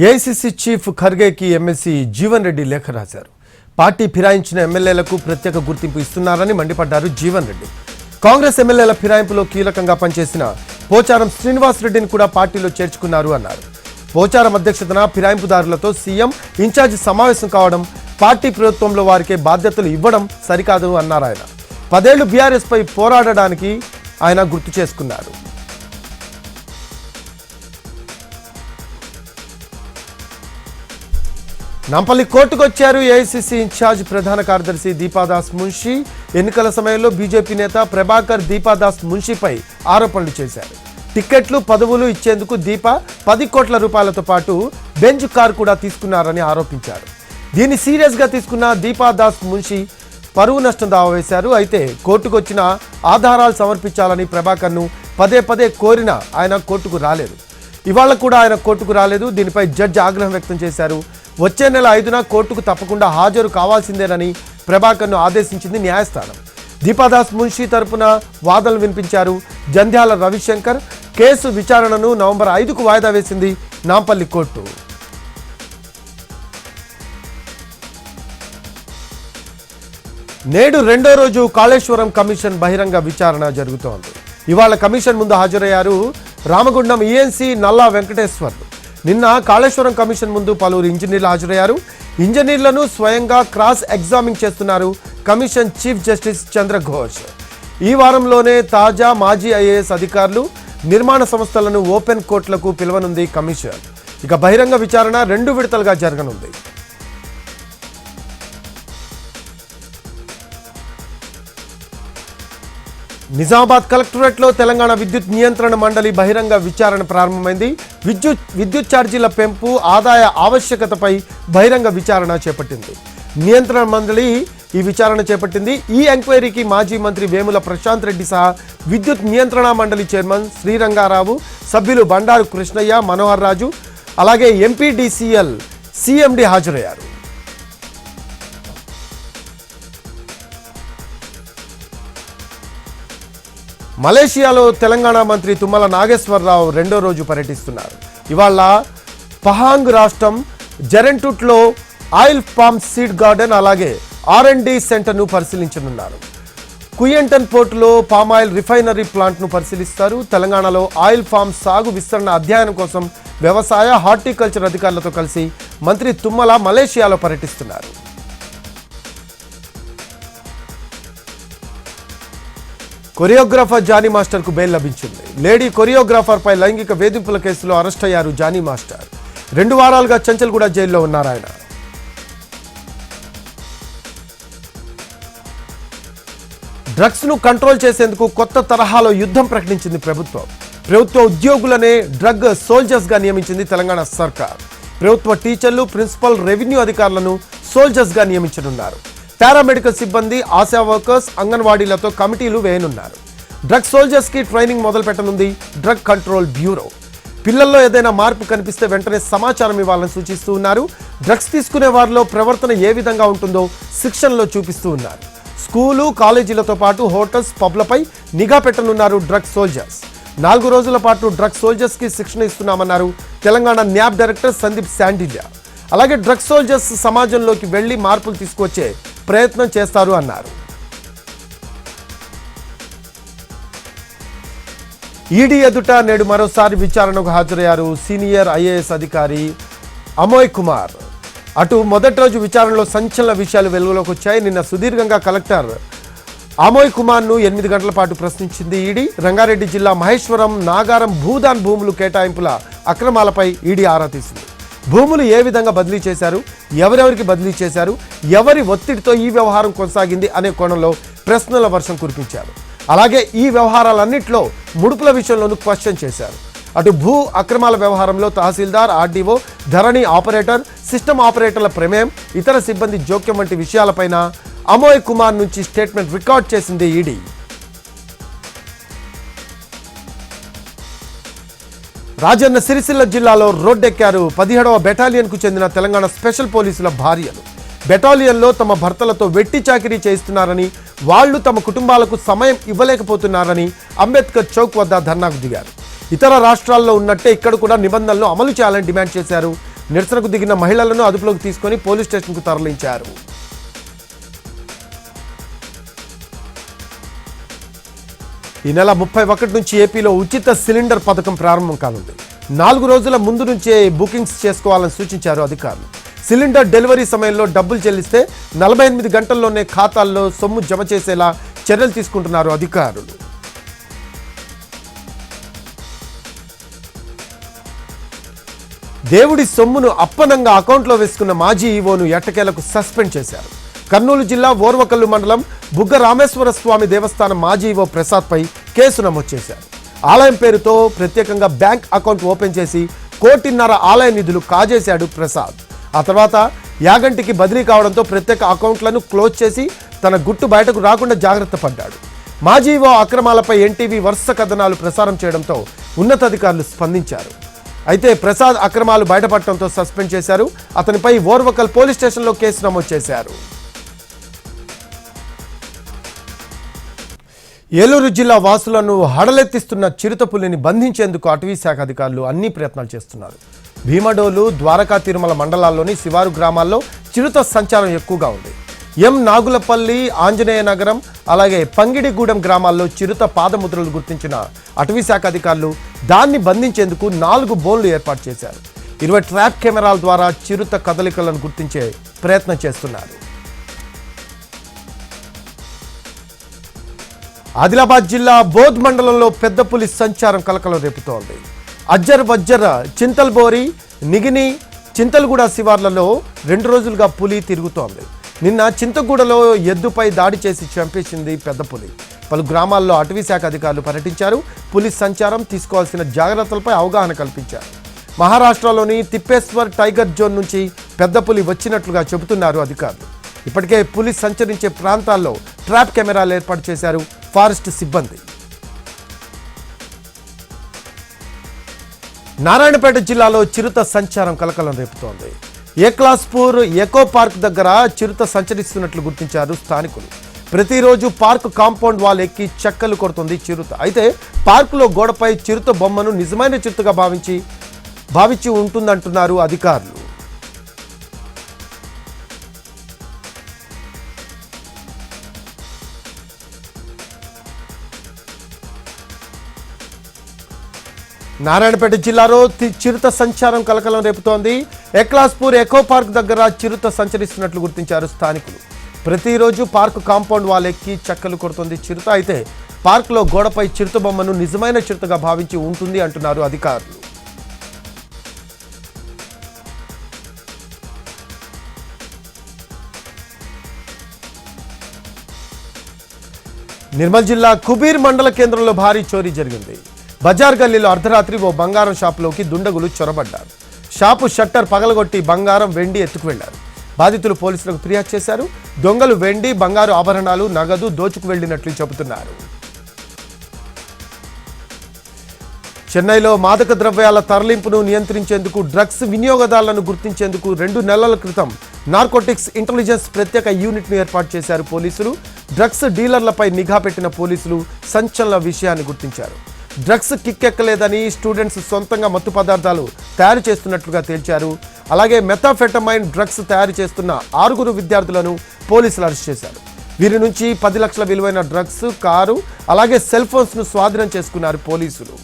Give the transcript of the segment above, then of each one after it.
AICC chief ఖర్గేకి MLC Jeevan Reddy లేఖ రాశారు. పార్టీ ఫిరాయించిన ఎమ్మెల్యేలకు ప్రత్యేక గుర్తింపు ఇస్తున్నారని మండిపడ్డారు జీవన్ రెడ్డి. కాంగ్రెస్ ఎమ్మెల్యేల ఫిరాయింపులో కీలకంగా పనిచేసిన పోచారం శ్రీనివాస్ రెడ్డిని కూడా పార్టీలో చేర్చుకున్నారు అన్నారు. పోచారం అధ్యక్షతన ఫిరాయింపుదారులతో సీఎం ఇన్ఛార్జి సమావేశం కావడం, పార్టీ ప్రభుత్వంలో వారికే బాధ్యతలు ఇవ్వడం సరికాదు అన్నారు ఆయన. 10 ఏళ్లు బీఆర్ఎస్ పై పోరాడడానికి ఆయన గుర్తు చేసుకున్నారు. నాంపల్లి కోర్టుకు వచ్చారు ఏఐసీసీ ఇన్ఛార్జ్ ప్రధాన కార్యదర్శి దీపాదాస్ మున్షి. ఎన్నికల సమయంలో బీజేపీ నేత ప్రభాకర్ దీపాదాస్ మున్షిపై ఆరోపణలు చేశారు. టిక్కెట్లు, పదవులు ఇచ్చేందుకు దీప 10 కోట్ల రూపాయలతో పాటు బెంచ్ కార్ కూడా తీసుకున్నారని ఆరోపించారు. దీన్ని సీరియస్గా తీసుకున్న దీపాదాస్ మున్షి పరువు నష్టం దావా వేశారు. అయితే కోర్టుకు వచ్చిన ఆధారాలు సమర్పించాలని ప్రభాకర్ను పదే కోరినా ఆయన కోర్టుకు రాలేదు. ఇవాళ కూడా ఆయన కోర్టుకు రాలేదు. దీనిపై జడ్జి ఆగ్రహం వ్యక్తం చేశారు. వచ్చే నెల 5న కోర్టుకు తప్పకుండా హాజరు కావాల్సిందేనని ప్రభాకర్ను ఆదేశించింది న్యాయస్థానం. దీపాదాస్ మున్షి తరపున వాదనలు వినిపించారు. జంధ్యాల రవిశంకర్ కేసు విచారణను నవంబర్ 5కు వాయిదా వేసింది నాంపల్లి కోర్టు. నేడు రెండో రోజు కాళేశ్వరం కమిషన్ బహిరంగ విచారణ జరుగుతోంది. ఇవాళ కమిషన్ ముందు హాజరయ్యారు రామగుండం ఈఎన్సీ నల్లా వెంకటేశ్వర్లు. నిన్న కాళేశ్వరం కమిషన్ ముందు పలువురు ఇంజనీర్లు హాజరయ్యారు. ఇంజనీర్లను స్వయంగా క్రాస్ ఎగ్జామిన్ చేస్తున్నారు కమిషన్ చీఫ్ జస్టిస్ చంద్రఘోష్. ఈ వారంలోనే తాజా మాజీ ఐఏఎస్ అధికారులు, నిర్మాణ సంస్థలను ఓపెన్ కోర్టులకు పిలువనుంది కమిషన్. ఇక బహిరంగ విచారణ 2 విడతలుగా జరగనుంది. నిజామాబాద్ కలెక్టరేట్లో తెలంగాణ విద్యుత్ నియంత్రణ మండలి బహిరంగ విచారణ ప్రారంభమైంది. విద్యుత్ ఛార్జీల పెంపు, ఆదాయ ఆవశ్యకతపై బహిరంగ విచారణ చేపట్టింది. నియంత్రణ మండలి ఈ విచారణ చేపట్టింది. ఈ ఎంక్వైరీకి మాజీ మంత్రి వేముల ప్రశాంత్ రెడ్డి సహా విద్యుత్ నియంత్రణ మండలి చైర్మన్ శ్రీరంగారావు, సభ్యులు బండారు కృష్ణయ్య, మనోహర్ రాజు, అలాగే ఎంపీడీసీఎల్ సిఎండి హాజరయ్యారు. మలేషియాలో తెలంగాణ మంత్రి తుమ్మల నాగేశ్వరరావు రెండో రోజు పర్యటిస్తున్నారు. ఇవాళ పహాంగ్ రాష్ట్రం జెరెంటుట్లో ఆయిల్ పామ్ సీడ్ గార్డెన్, అలాగే R&D సెంటర్ను పరిశీలించనున్నారు. కుయంటన్ పోర్టులో పామాయిల్ రిఫైనరీ ప్లాంట్ను పరిశీలిస్తారు. తెలంగాణలో ఆయిల్ పామ్ సాగు విస్తరణ అధ్యయనం కోసం వ్యవసాయ, హార్టికల్చర్ అధికారులతో కలిసి మంత్రి తుమ్మల మలేషియాలో పర్యటిస్తున్నారు. కొరియోగ్రాఫర్ జానీ మాస్టర్కు బెయిల్ లభించింది. లేడీ కొరియోగ్రాఫర్పై లైంగిక వేధింపుల కేసులో అరెస్ట్ అయ్యారు జానీ మాస్టర్. 2 వారాలుగా చంచల్గూడ జైల్లో ఉన్నారు ఆయన. డ్రగ్స్ను కంట్రోల్ చేసేందుకు కొత్త తరహాలో యుద్ధం ప్రకటించింది ప్రభుత్వం. ప్రభుత్వ ఉద్యోగులనే డ్రగ్ సోల్జర్స్గా నియమించింది తెలంగాణ సర్కార్. ప్రభుత్వ టీచర్లు, ప్రిన్సిపల్, రెవెన్యూ అధికారులను సోల్జర్స్గా నియమించనున్నారు. పారామెడికల్ సిబ్బంది, ఆశా వర్కర్స్, అంగన్వాడీలతో కమిటీలు వేయనున్నారు. డ్రగ్ సోల్జర్స్కి ట్రైనింగ్ మొదలు పెట్టనుంది డ్రగ్ కంట్రోల్ బ్యూరో. పిల్లల్లో ఏదైనా మార్పు కనిపిస్తే వెంటనే సమాచారం ఇవ్వాలని సూచిస్తూ ఉన్నారు. డ్రగ్స్ తీసుకునే వారిలో ప్రవర్తన ఏ విధంగా ఉంటుందో శిక్షణలో చూపిస్తూ ఉన్నారు. స్కూలు, కాలేజీలతో పాటు హోటల్స్, పబ్లపై నిఘా పెట్టనున్నారు డ్రగ్ సోల్జర్స్. 4 రోజుల పాటు డ్రగ్ సోల్జర్స్కి శిక్షణ ఇస్తున్నామన్నారు తెలంగాణ న్యాబ్ డైరెక్టర్ సందీప్ శాండిల్యా. అలాగే డ్రగ్ సోల్జర్స్ సమాజంలోకి వెళ్లి మార్పులు తీసుకొచ్చే ప్రయత్నం చేస్తారు అన్నారు. ఈడీ ఎదుట నేడు మరోసారి విచారణకు హాజరయ్యారు సీనియర్ ఐఏఎస్ అధికారి అమోయ్ కుమార్. అటు మొదటి రోజు విచారణలో సంచలన విషయాలు వెలుగులోకి వచ్చాయి. నిన్న సుదీర్ఘంగా కలెక్టర్ అమోయ్ కుమార్ను 8 గంటల పాటు ప్రశ్నించింది ఈడీ. రంగారెడ్డి జిల్లా మహేశ్వరం, నాగారం భూదాన్ భూములు కేటాయింపుల అక్రమాలపై ఈడీ ఆరా తీసింది. భూములు ఏ విధంగా బదిలీ చేశారు, ఎవరెవరికి బదిలీ చేశారు, ఎవరి ఒత్తిడితో ఈ వ్యవహారం కొనసాగింది అనే కోణంలో ప్రశ్నల వర్షం కురిపించారు. అలాగే ఈ వ్యవహారాలన్నింటిలో ముడుపుల విషయంలోనూ క్వశ్చన్ చేశారు. అటు భూ అక్రమాల వ్యవహారంలో తహసీల్దార్, ఆర్డీఓ, ధరణి ఆపరేటర్, సిస్టమ్ ఆపరేటర్ల ప్రమేయం, ఇతర సిబ్బంది జోక్యం వంటి విషయాలపైన అమోయ్ కుమార్ నుంచి స్టేట్మెంట్ రికార్డ్ చేసింది ఈడీ. రాజన్న సిరిసిల్ల జిల్లాలో రోడ్డెక్కారు 17వ బెటాలియన్కు చెందిన తెలంగాణ స్పెషల్ పోలీసుల భార్యలు. బెటాలియన్లో తమ భర్తలతో వెట్టి చాకిరీ చేస్తున్నారని, వాళ్లు తమ కుటుంబాలకు సమయం ఇవ్వలేకపోతున్నారని అంబేద్కర్ చౌక్ వద్ద ధర్నాకు దిగారు. ఇతర రాష్ట్రాల్లో ఉన్నట్టే ఇక్కడ కూడా నిబంధనలు అమలు చేయాలని డిమాండ్ చేశారు. నిరసనకు దిగిన మహిళలను అదుపులోకి తీసుకొని పోలీస్ స్టేషన్కు తరలించారు. ఈ నెల 31 నుంచి ఏపీలో ఉచిత సిలిండర్ పథకం ప్రారంభం కానుంది. 4 రోజుల ముందు నుంచే బుకింగ్స్ చేసుకోవాలని సూచించారు అధికారులు. సిలిండర్ డెలివరీ సమయంలో డబ్బులు చెల్లిస్తే 48 గంటల్లోనే ఖాతాల్లో సొమ్ము జమ చేసేలా చర్యలు తీసుకుంటున్నారు అధికారులు. దేవుడి సొమ్మును అప్పనంగా అకౌంట్లో వేసుకున్న మాజీ ఈవోను ఎట్టకేలకు సస్పెండ్ చేశారు. కర్నూలు జిల్లా ఓర్వకల్లు మండలం బుగ్గ రామేశ్వర స్వామి దేవస్థానం మాజీ ఈవో ప్రసాద్పై కేసు నమోదు చేశారు. ఆలయం పేరుతో ప్రత్యేకంగా బ్యాంక్ అకౌంట్ ఓపెన్ చేసి 1.5 కోటి ఆలయ నిధులు కాజేశాడు ప్రసాద్. ఆ తర్వాత యాగంటికి బదిలీ కావడంతో ప్రత్యేక అకౌంట్లను క్లోజ్ చేసి తన గుట్టు బయటకు రాకుండా జాగ్రత్త పడ్డాడు. మాజీ ఈవో అక్రమాలపై ఎన్టీవీ వరుస కథనాలు ప్రసారం చేయడంతో ఉన్నతాధికారులు స్పందించారు. అయితే ప్రసాద్ అక్రమాలు బయటపడటంతో సస్పెండ్ చేశారు. అతనిపై ఓర్వకల్ పోలీస్ స్టేషన్లో కేసు నమోదు చేశారు. ఏలూరు జిల్లా వాసులను హడలెత్తిస్తున్న చిరుతపులిని బంధించేందుకు అటవీ శాఖ అధికారులు అన్ని ప్రయత్నాలు చేస్తున్నారు. భీమడోలు, ద్వారకా తిరుమల మండలాల్లోని శివారు గ్రామాల్లో చిరుత సంచారం ఎక్కువగా ఉంది. నాగులపల్లి, ఆంజనేయ నగరం, అలాగే పంగిడిగూడెం గ్రామాల్లో చిరుత పాదముద్రలు గుర్తించిన అటవీ శాఖ అధికారులు దాన్ని బంధించేందుకు 4 బోన్లు ఏర్పాటు చేశారు. 20 ట్రాప్ కెమెరాల ద్వారా చిరుత కదలికలను గుర్తించే ప్రయత్నం చేస్తున్నారు. ఆదిలాబాద్ జిల్లా బోధ్ మండలంలో పెద్ద పులి సంచారం కలకలం రేపుతోంది. అజ్జర్ వజ్జర్, చింతల్బోరి, నిగిని, చింతల్గూడ శివార్లలో 2 రోజులుగా పులి తిరుగుతోంది. నిన్న చింతగూడలో ఎద్దుపై దాడి చేసి చంపేసింది పెద్ద పులి. పలు గ్రామాల్లో అటవీ శాఖ అధికారులు పర్యటించారు. పులి సంచారం, తీసుకోవాల్సిన జాగ్రత్తలపై అవగాహన కల్పించారు. మహారాష్ట్రలోని తిప్పేశ్వర్ టైగర్ జోన్ నుంచి పెద్ద పులి వచ్చినట్లుగా చెబుతున్నారు అధికారులు. ఇప్పటికే పులి సంచరించే ప్రాంతాల్లో ట్రాప్ కెమెరాలు ఏర్పాటు చేశారు ఫారెస్ట్ సిబ్బంది. నారాయణపేట జిల్లాలో చిరుత సంచారం కలకలం రేపుతోంది. ఏక్లాస్పూర్ ఎకో పార్క్ దగ్గర చిరుత సంచరిస్తున్నట్లు గుర్తించారు స్థానికులు. ప్రతిరోజు పార్క్ కాంపౌండ్ వాల్ ఎక్కి చెక్కలు కొడుతుంది చిరుత. అయితే పార్కులో గోడపై చిరుత బొమ్మను నిజమైన చిరుతగా భావించి ఉంటుందంటున్నారు అధికారులు. నారాయణపేట జిల్లాలో చిరుత సంచారం కలకలం రేపుతోంది. ఏక్లాస్పూర్ ఎకో పార్క్ దగ్గర చిరుత సంచరిస్తున్నట్లు గుర్తించారు స్థానికులు. ప్రతిరోజు పార్క్ కాంపౌండ్ వాల్ ఎక్కి చెక్కలు కొడుతుంది చిరుత. అయితే పార్కులో గోడపై చిరుత బొమ్మను నిజమైన చిరుతగా భావించి ఉంటుంది అంటున్నారు అధికారులు. నిర్మల్ జిల్లా కుబీర్ మండల కేంద్రంలో భారీ చోరీ జరిగింది. బజార్ గల్లీలో అర్ధరాత్రి ఓ బంగారం షాపులోకి దుండగులు చొరబడ్డారు. షాపు షట్టర్ పగలగొట్టి బంగారం, వెండి ఎత్తుకు వెళ్లారు. బాధితులు పోలీసులకు ఫిర్యాదు చేశారు. దొంగలు వెండి, బంగారు ఆభరణాలు, నగదు దోచుకు వెళ్లినట్లు చెబుతున్నారు. చెన్నైలో మాదక ద్రవ్యాల తరలింపును నియంత్రించేందుకు, డ్రగ్స్ వినియోగదారులను గుర్తించేందుకు 2 నెలల క్రితం నార్కోటిక్స్ ఇంటెలిజెన్స్ ప్రత్యేక యూనిట్ను ఏర్పాటు చేశారు పోలీసులు. డ్రగ్స్ డీలర్లపై నిఘా పెట్టిన పోలీసులు సంచలన విషయాన్ని గుర్తించారు. డ్రగ్స్ కిక్కెక్కలేదని, స్టూడెంట్స్ సొంతంగా మత్తు పదార్థాలు తయారు చేస్తున్నట్లుగా తేల్చారు. అలాగే మెథాఫెటమైన్ డ్రగ్స్ తయారు చేస్తున్న 6 విద్యార్థులను పోలీసులు అరెస్ట్ చేశారు. వీరి నుంచి 10 లక్షల విలువైన డ్రగ్స్, కారు, అలాగే సెల్ ఫోన్స్ను స్వాధీనం చేసుకున్నారు పోలీసులు.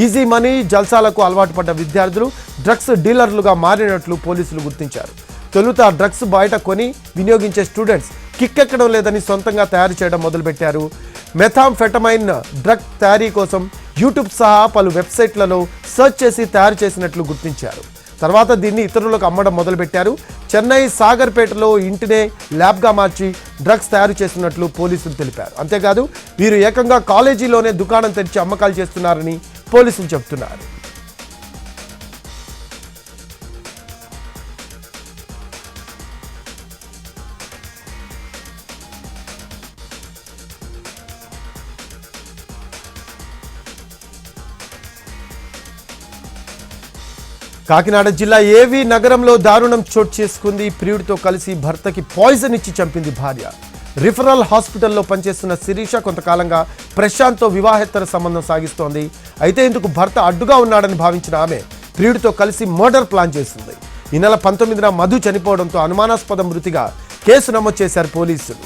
ఈజీ మనీ, జల్సాలకు అలవాటు పడ్డ విద్యార్థులు డ్రగ్స్ డీలర్లుగా మారినట్లు పోలీసులు గుర్తించారు. తొలుత డ్రగ్స్ బయట కొని వినియోగించే స్టూడెంట్స్ కిక్కెక్కడం లేదని సొంతంగా తయారు చేయడం మొదలుపెట్టారు. మెథాంఫెటమైన్ డ్రగ్ తయారీ కోసం యూట్యూబ్ సహా పలు వెబ్సైట్లలో సెర్చ్ చేసి తయారు చేసినట్లు గుర్తించారు. తర్వాత దీన్ని ఇతరులకు అమ్మడం మొదలుపెట్టారు. చెన్నై సాగర్పేటలో ఇంటినే ల్యాబ్గా మార్చి డ్రగ్స్ తయారు చేస్తున్నట్లు పోలీసులు తెలిపారు. అంతేకాదు వీరు ఏకంగా కాలేజీలోనే దుకాణం తెరిచి అమ్మకాలు చేస్తున్నారని పోలీసులు చెబుతున్నారు. కాకినాడ జిల్లా ఏవి నగరంలో దారుణం చోటు చేసుకుంది. ప్రియుడితో కలిసి భర్తకి పాయిజన్ ఇచ్చి చంపింది భార్య. రిఫరల్ హాస్పిటల్లో పనిచేస్తున్న శిరీష కొంతకాలంగా ప్రశాంత్తో వివాహేతర సంబంధం సాగిస్తోంది. అయితే ఇందుకు భర్త అడ్డుగా ఉన్నాడని భావించిన ఆమె ప్రియుడితో కలిసి మర్డర్ ప్లాన్ చేసింది. ఈ నెల 19న మధు చనిపోవడంతో అనుమానాస్పద మృతిగా కేసు నమోదు చేశారు పోలీసులు.